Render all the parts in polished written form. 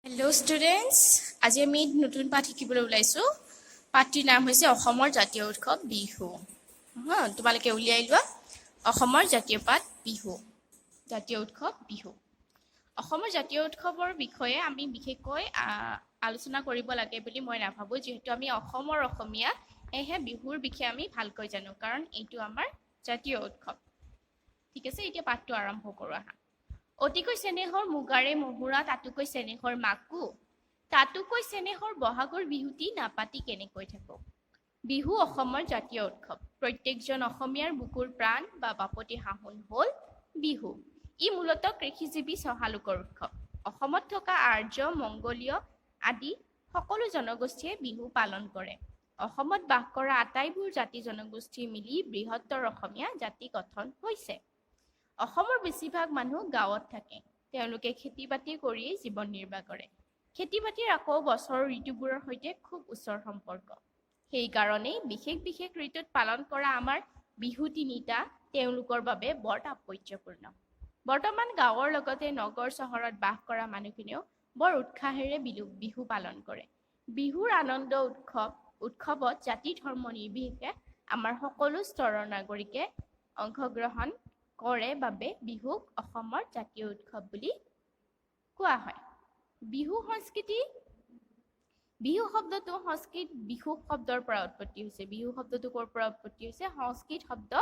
Hello' students, আজি আমি নতুন পাঠ শিকিবলৈ ওলাইছোঁ। পাঠটিৰ নাম হৈছে অসমৰ জাতীয় উৎসৱ বিহু। তোমালোকে উলিয়াই লোৱা অসমৰ জাতীয় পাঠ বিহু, জাতীয় উৎসৱ বিহু। অসমৰ জাতীয় উৎসৱৰ বিষয়ে আমি বিশেষকৈ আলোচনা কৰিব লাগে বুলি মই নাভাবোঁ, যিহেতু আমি অসমৰ অসমীয়া, সেয়েহে বিহুৰ বিষয়ে আমি ভালকৈ জানো, কাৰণ এইটো আমাৰ জাতীয় উৎসৱ। ঠিক আছে, এতিয়া পাঠটো আৰম্ভ কৰোঁ আহা। অতিকৈ চেনেহৰ মুগাৰে মহুৰা, তাতোকৈ চেনেহৰ মাকো, তাতোকৈ চেনেহৰ বহাগৰ বিহুটি নাপাতি কেনেকৈ থাকো। বিহু অসমৰ জাতীয় উৎসৱ। প্ৰত্যেকজন অসমীয়াৰ বুকুৰ প্ৰাণ বা বাপতি সাহোন হ'ল বিহু। ই মূলতঃ কৃষিজীৱী চহালোকৰ উৎসৱ। অসমত থকা আৰ্য, মংগোলীয় আদি সকলো জনগোষ্ঠীয়ে বিহু পালন কৰে। অসমত বাস কৰা আটাইবোৰ জাতি জনগোষ্ঠী মিলি বৃহত্তৰ অসমীয়া জাতি গঠন হৈছে। অসমৰ বেছিভাগ মানুহ গাঁৱত থাকে। তেওঁলোকে খেতি বাতি কৰি জীৱন নিৰ্বাহ কৰে। খেতি বাতিৰ আকৌ বছৰৰ ঋতুবোৰৰ সৈতে খুব ওচৰ সম্পৰ্ক। সেইকাৰণেই বিশেষ বিশেষ ঋতুত পালন কৰা আমাৰ বিহু তিনিটা তেওঁলোকৰ বাবে বৰ তাৎপৰ্যপূৰ্ণ। বৰ্তমান গাঁৱৰ লগতে নগৰ চহৰত বাস কৰা মানুহখিনিও বৰ উৎসাহেৰে বিহু পালন কৰে। বিহুৰ আনন্দ উৎসৱত জাতি ধৰ্ম নিৰ্বিশেষে আমাৰ সকলো স্তৰৰ নাগৰিকে অংশগ্ৰহণ কৰে বাবে বিহুক অসমৰ জাতীয় উৎসৱ বুলি কোৱা হয়। বিহু শব্দটো সংস্কৃত বিহু শব্দৰ পৰা উৎপত্তি হৈছে। বিহু শব্দটো ক'ৰ পৰা উৎপত্তি হৈছে? সংস্কৃত শব্দ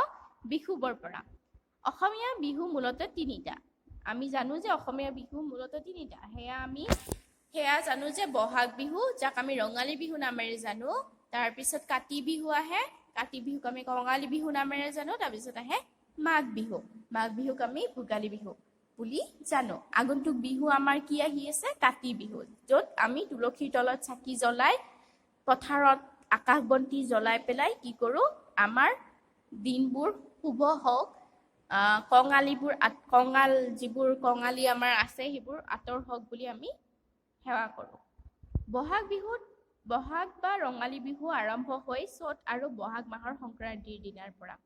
বিহুবৰ পৰা। অসমীয়া বিহু মূলতঃ তিনিটা। আমি জানো যে অসমীয়া বিহু মূলতঃ তিনিটা। সেয়া জানো যে বহাগ বিহু, যাক আমি ৰঙালী বিহু নামেৰে জানো। তাৰপিছত কাতি বিহু আহে, কাতি বিহুক আমি কঙালী বিহু নামেৰে জানো। তাৰপিছত আহে মাঘ বিহু, মাঘ বিহুক আমি ভোগালী বিহু বুলি জানো। আগন্তুক বিহু আমাৰ কি আহি আছে? কাতি বিহু, য'ত আমি তুলসীৰ তলত চাকি জ্বলাই পথাৰত আকাশবন্তি জ্বলাই পেলাই কি কৰোঁ? আমাৰ দিনবোৰ শুভ হওক, যিবোৰ কঙালী আমাৰ আছে সেইবোৰ আঁতৰ হওক বুলি আমি সেৱা কৰোঁ। বহাগ বা ৰঙালী বিহু আৰম্ভ হৈ চ'ত আৰু বহাগ মাহৰ সংক্ৰান্তিৰ দিনাৰ পৰা।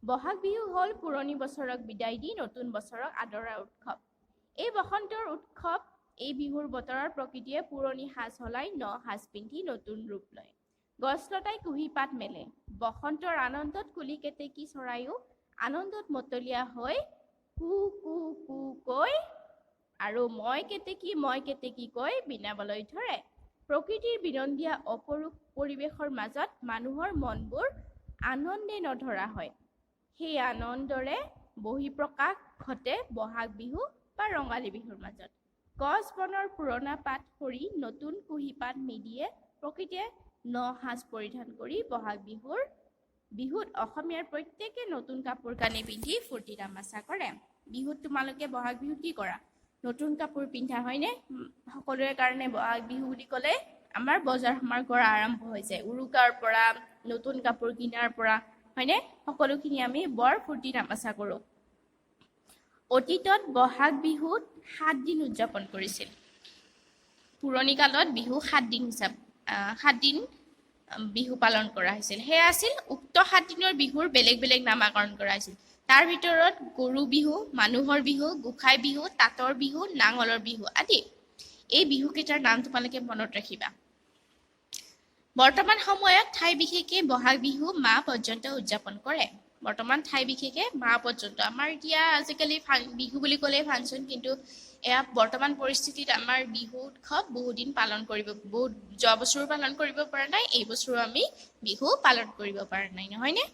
বহাগ বিহু হ'ল পুৰণি বছৰক বিদায় দি নতুন বছৰক আদৰাৰ উৎসৱ। এই বসন্তৰ উৎসৱ, এই বিহুৰ বতৰত প্ৰকৃতিয়ে পুৰণি সাজ সলাই ন সাজ পিন্ধি নতুন ৰূপ লয়। গছলতাই কুঁহিপাত মেলে। বসন্তৰ আনন্দত কুলি কেতেকী চৰাইও আনন্দত মতলীয়া হৈ কু কু কু কৈ আৰু মই কেতেকী কৈ বিনাবলৈ ধৰে। প্ৰকৃতিৰ বিনন্দীয়া অপৰূপ পৰিৱেশৰ মাজত মানুহৰ মনবোৰ আনন্দে নধৰা হয়। সেই আনন্দৰে বহিঃপ্ৰকাশ ঘটে বহাগ বিহু বা ৰঙালী বিহুৰ মাজত। গছ বনৰ পুৰণা পাত সৰি নতুন কুঁহিপাত মেলিয়ে প্ৰকৃতিয়ে ন সাজ পৰিধান কৰি বহাগ বিহুত অসমীয়াৰ প্ৰত্যেকে নতুন কাপোৰ কানি পিন্ধি ফূৰ্তি তামাচা কৰে। বিহুত তোমালোকে বহাগ বিহুত কি কৰা? নতুন কাপোৰ পিন্ধা, হয়নে? সকলোৰে কাৰণে বহাগ বিহু বুলি ক'লে আমাৰ বজাৰ সমাৰ কৰা আৰম্ভ হৈ যায়। উৰুকাৰ পৰা, নতুন কাপোৰ কিনাৰ পৰা, হয়নে? সকলোখিনি আমি বৰ ফূৰ্তি তামাচা কৰোঁ। অতীতত বহাগ বিহুত 7 দিন উদযাপন কৰিছিল। পুৰণি কালত বিহু 7 দিন বিহু পালন কৰা হৈছিল। সেয়া আছিল উক্ত 7 দিনৰ বিহুৰ বেলেগ বেলেগ নামাকৰণ কৰা হৈছিল। তাৰ ভিতৰত গৰু বিহু, মানুহৰ বিহু, গোসাই বিহু, তাঁতৰ বিহু, নাঙলৰ বিহু আদি। এই বিহুকেইটাৰ নাম তোমালোকে মনত ৰাখিবা। বৰ্তমান সময়ত ঠাই বিশেষে বহাগ বিহু মাহ পৰ্যন্ত উদযাপন কৰে। আমাৰ এতিয়া আজিকালি বিহু বুলি ক'লে ফাংচন, কিন্তু এয়া বৰ্তমান পৰিস্থিতিত আমাৰ বিহু উৎসৱ বহুদিন পালন যোৱা বছৰো পালন কৰিব পৰা নাই, এই বছৰো আমি বিহু পালন কৰিব পৰা নাই, নহয়নে?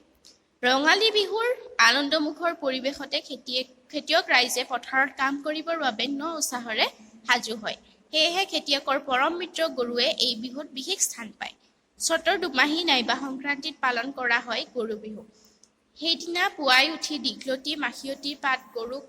ৰঙালী বিহুৰ আনন্দমুখৰ পৰিৱেশতে খেতিয়ক ৰাইজে পথাৰত কাম কৰিবৰ বাবে ন উৎসাহেৰে সাজু হয়। সেয়েহে খেতিয়কৰ পৰম মিত্ৰ গৰুৱে এই বিহুত বিশেষ স্থান পায়। চ'তৰ দুমাহী নাইবা সংক্ৰান্তিত পালন কৰা হয় গৰু বিহু। সেইদিনা পুৱাই উঠি দীঘলতি মাখিয়তী পাত গৰুক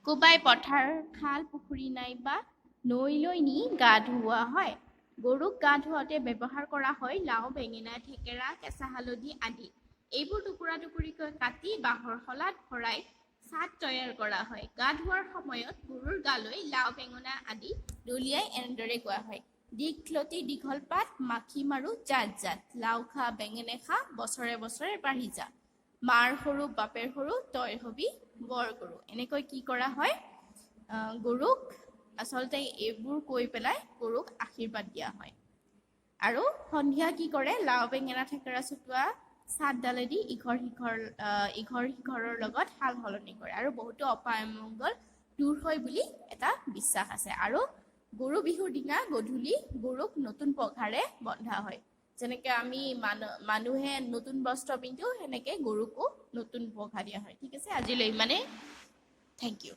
কোবাই পথাৰ, খাল, পুখুৰী নাইবা নৈলৈ নি গা ধুওৱা হয়। গৰুক গা ধুৱাওঁতে ব্যৱহাৰ কৰা হয় লাও, বেঙেনা, থেকেৰা, কেঁচা হালধি আদি। এইবোৰ টুকুৰা টুকুৰিকৈ কাটি বাঁহৰ শলাত ভৰাই চাট তৈয়াৰ কৰা হয়। গা ধোৱাৰ সময়ত গৰুৰ গালৈ লাও, বেঙেনা আদি দলিয়াই এনেদৰে কোৱা হয়: দীঘলতি দীঘল পাত, মাখি মাৰো জাত জাত, লাও খা বেঙেনা খা, বছৰে বছৰে বাঢ়ি যা, মাৰ সৰু বাপেৰ সৰু, তই হবি বৰ গৰু। এনেকৈ কি কৰা হয়? গৰুক আচলতে এইবোৰ কৈ পেলাই গৰুক আশীৰ্বাদ দিয়া হয় আৰু সন্ধিয়া কি কৰে লাও বেঙেনা থেকেৰা চটোৱা চাটডালেদি ইঘৰ সিঘৰৰ লগত হাল সলনি কৰে আৰু বহুতো অপায় অমংগল দূৰ হয় বুলি এটা বিশ্বাস আছে আৰু গৰু বিহুৰ দিনা গধূলি গৰুক নতুন পঘাৰে বন্ধা হয় যেনেকৈ আমি মানুহে নতুন বস্ত্ৰ পিন্ধো সেনেকৈ গৰুকো নতুন পঘা দিয়া হয় ঠিক আছে আজিলৈ ইমানেই থেংক ইউ